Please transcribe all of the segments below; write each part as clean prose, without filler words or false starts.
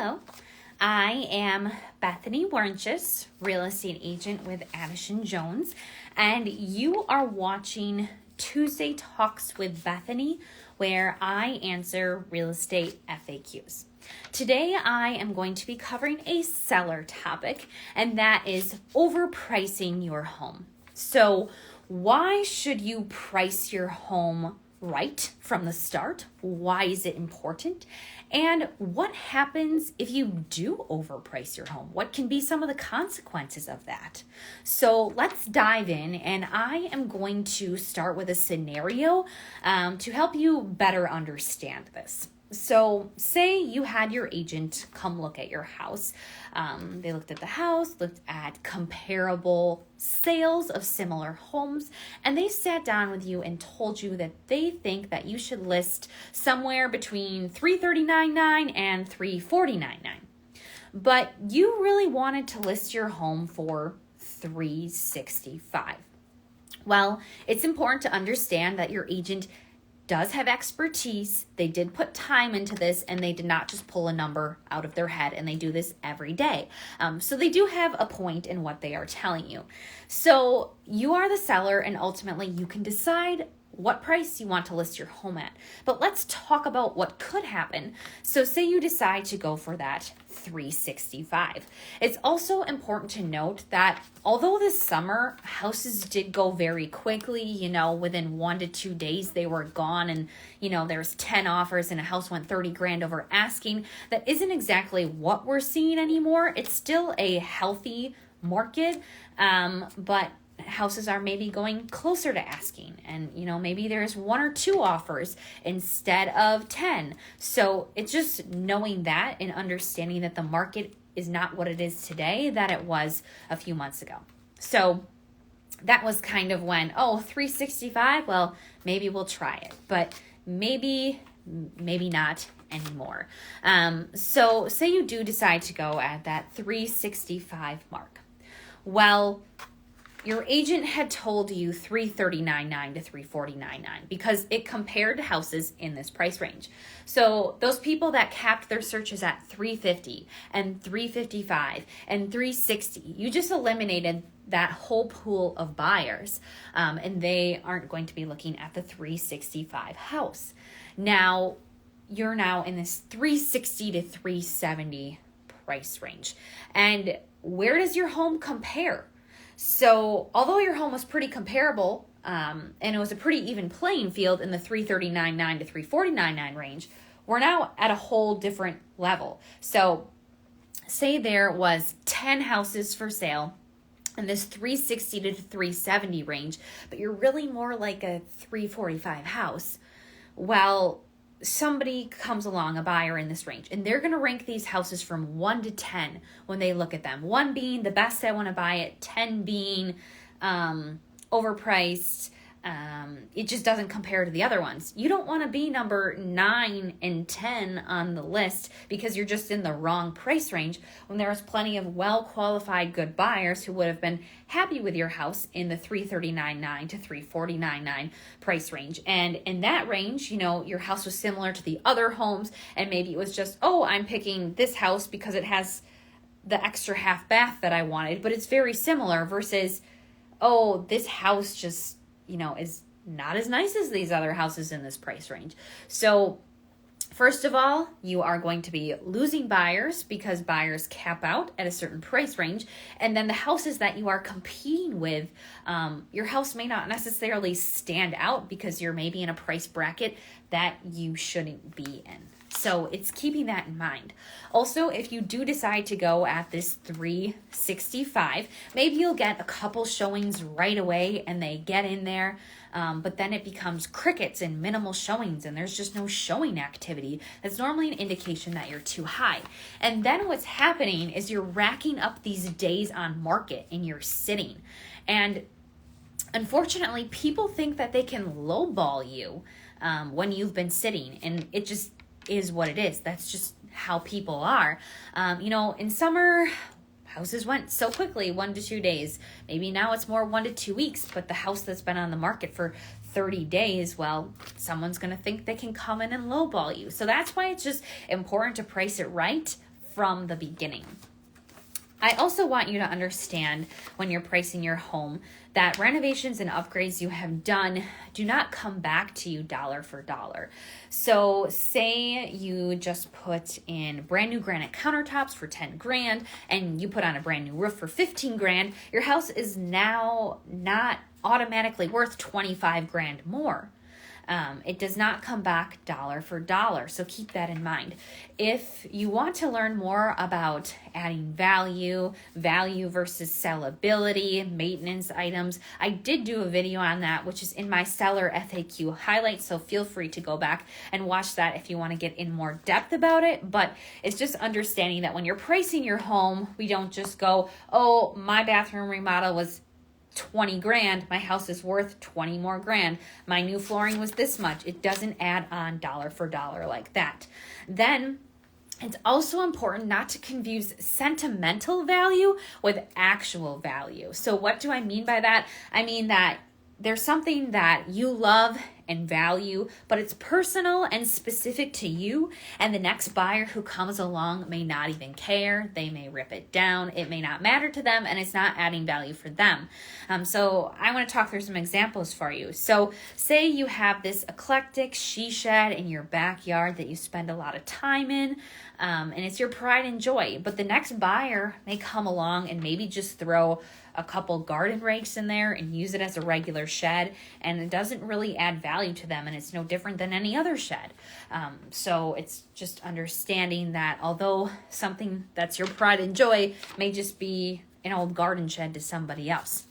Hello, I am Bethany Warnches, real estate agent with Addison Jones, and you are watching Tuesday Talks with Bethany, where I answer real estate FAQs. Today I am going to be covering a seller topic, and that is overpricing your home. So why should you price your home right from the start? Why is it important? And what happens if you do overprice your home? What can be some of the consequences of that? So let's dive in, and I am going to start with a scenario to help you better understand this. So say you had your agent come look at your house. They looked at the house, looked at comparable sales of similar homes, and they sat down with you and told you that they think that you should list somewhere between $339.9 and $349.9. But you really wanted to list your home for $365. Well, it's important to understand that your agent does have expertise. They did put time into this, and they did not just pull a number out of their head, and they do this every day. So they do have a point in what they are telling you. So you are the seller, and ultimately you can decide what price you want to list your home at. But let's talk about what could happen. So say you decide to go for that $365. It's also important to note that although this summer houses did go very quickly, within 1 to 2 days they were gone, and there's 10 offers and a house went 30 grand over asking. That isn't exactly what we're seeing anymore. It's still a healthy market, but houses are maybe going closer to asking, and maybe there's 1 or 2 offers instead of 10. So it's just knowing that and understanding that the market is not what it is today that it was a few months ago. So that was kind of when, $365, well, maybe we'll try it, but maybe not anymore. So say you do decide to go at that $365 mark. Well, your agent had told you $339.9 to $349.9 because it compared to houses in this price range. So those people that capped their searches at $350 and $355 and $360, you just eliminated that whole pool of buyers, and they aren't going to be looking at the $365 house. Now, you're now in this $360 to $370 price range. And where does your home compare? So although your home was pretty comparable, and it was a pretty even playing field in the $339.9 to $349.9 range, we're now at a whole different level. So say there was 10 houses for sale in this $360 to $370 range, but you're really more like a $345 house. Well, somebody comes along, a buyer in this range, and they're going to rank these houses from 1 to 10 when they look at them. 1 being the best, I want to buy it. 10 being overpriced. It just doesn't compare to the other ones. You don't want to be number 9 and 10 on the list because you're just in the wrong price range when there's plenty of well-qualified good buyers who would have been happy with your house in the $339.9 to $349.9 price range. And in that range, your house was similar to the other homes, and maybe it was just, I'm picking this house because it has the extra half bath that I wanted, but it's very similar versus, this house just is not as nice as these other houses in this price range. So first of all, you are going to be losing buyers because buyers cap out at a certain price range. And then the houses that you are competing with, your house may not necessarily stand out because you're maybe in a price bracket that you shouldn't be in. So it's keeping that in mind. Also, if you do decide to go at this $365, maybe you'll get a couple showings right away and they get in there, but then it becomes crickets and minimal showings and there's just no showing activity. That's normally an indication that you're too high. And then what's happening is you're racking up these days on market and you're sitting. And unfortunately, people think that they can lowball you when you've been sitting, and it just is what it is. That's just how people are. In summer, houses went so quickly, 1 to 2 days. Maybe now it's more 1 to 2 weeks, but the house that's been on the market for 30 days, well, someone's going to think they can come in and lowball you. So that's why it's just important to price it right from the beginning. I also want you to understand when you're pricing your home that renovations and upgrades you have done do not come back to you dollar for dollar. So say you just put in brand new granite countertops for 10 grand and you put on a brand new roof for 15 grand, your house is now not automatically worth 25 grand more. It does not come back dollar for dollar, so keep that in mind. If you want to learn more about adding value versus sellability, maintenance items, I did do a video on that, which is in my seller FAQ highlights, so feel free to go back and watch that if you want to get in more depth about it. But it's just understanding that when you're pricing your home, we don't just go, oh, my bathroom remodel was 20 grand, my house is worth 20 more grand. My new flooring was this much. It doesn't add on dollar for dollar like that. Then it's also important not to confuse sentimental value with actual value. So what do I mean by that? I mean that there's something that you love and value, but it's personal and specific to you, and the next buyer who comes along may not even care. They may rip it down. It may not matter to them, and it's not adding value for them. So I want to talk through some examples for you. So say you have this eclectic she shed in your backyard that you spend a lot of time in, and it's your pride and joy, but the next buyer may come along and maybe just throw a couple garden rakes in there and use it as a regular shed, and it doesn't really add value to them, and it's no different than any other shed. So it's just understanding that although something that's your pride and joy may just be an old garden shed to somebody else.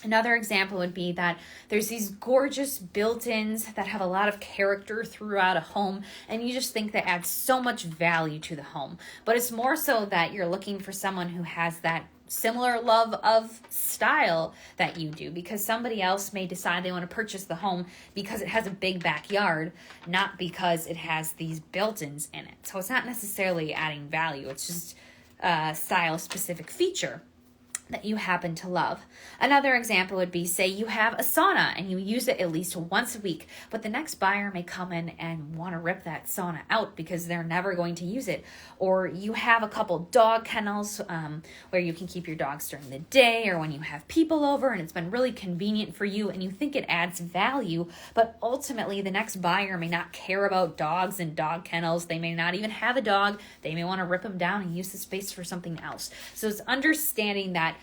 Another example would be that there's these gorgeous built-ins that have a lot of character throughout a home, and you just think that adds so much value to the home. But it's more so that you're looking for someone who has that similar love of style that you do, because somebody else may decide they want to purchase the home because it has a big backyard, not because it has these built-ins in it. So it's not necessarily adding value. It's just a style-specific feature that you happen to love. Another example would be, say you have a sauna and you use it at least once a week, but the next buyer may come in and want to rip that sauna out because they're never going to use it. Or you have a couple dog kennels where you can keep your dogs during the day or when you have people over, and it's been really convenient for you and you think it adds value, but ultimately the next buyer may not care about dogs and dog kennels. They may not even have a dog. They may want to rip them down and use the space for something else. So it's understanding that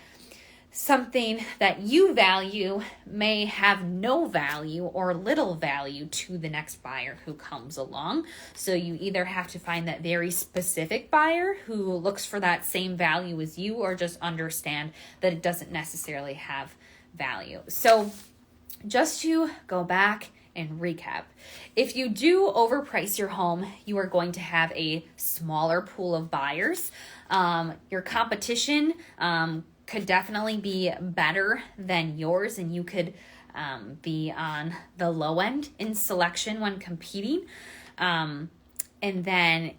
something that you value may have no value or little value to the next buyer who comes along. So you either have to find that very specific buyer who looks for that same value as you, or just understand that it doesn't necessarily have value. So just to go back and recap, if you do overprice your home, you are going to have a smaller pool of buyers. Your competition could definitely be better than yours, and you could be on the low end in selection when competing. And then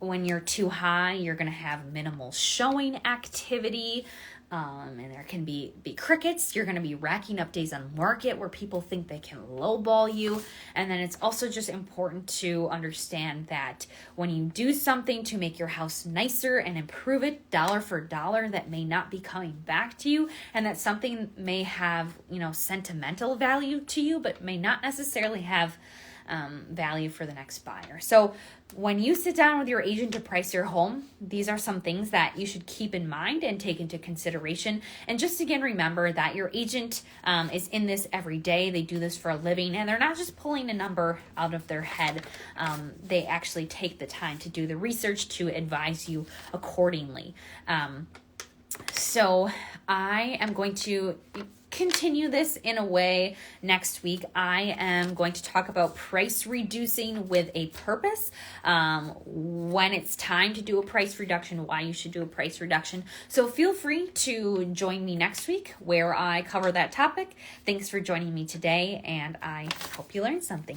when you're too high, you're going to have minimal showing activity. And there can be crickets. You're going to be racking up days on market where people think they can lowball you. And then it's also just important to understand that when you do something to make your house nicer and improve it dollar for dollar, that may not be coming back to you, and that something may have, sentimental value to you, but may not necessarily have value for the next buyer. So when you sit down with your agent to price your home, these are some things that you should keep in mind and take into consideration. And just again, remember that your agent is in this every day. They do this for a living, and they're not just pulling a number out of their head. They actually take the time to do the research to advise you accordingly. So I am going to continue this in a way next week. I am going to talk about price reducing with a purpose, when it's time to do a price reduction, why you should do a price reduction. So feel free to join me next week where I cover that topic. Thanks for joining me today, and I hope you learned something.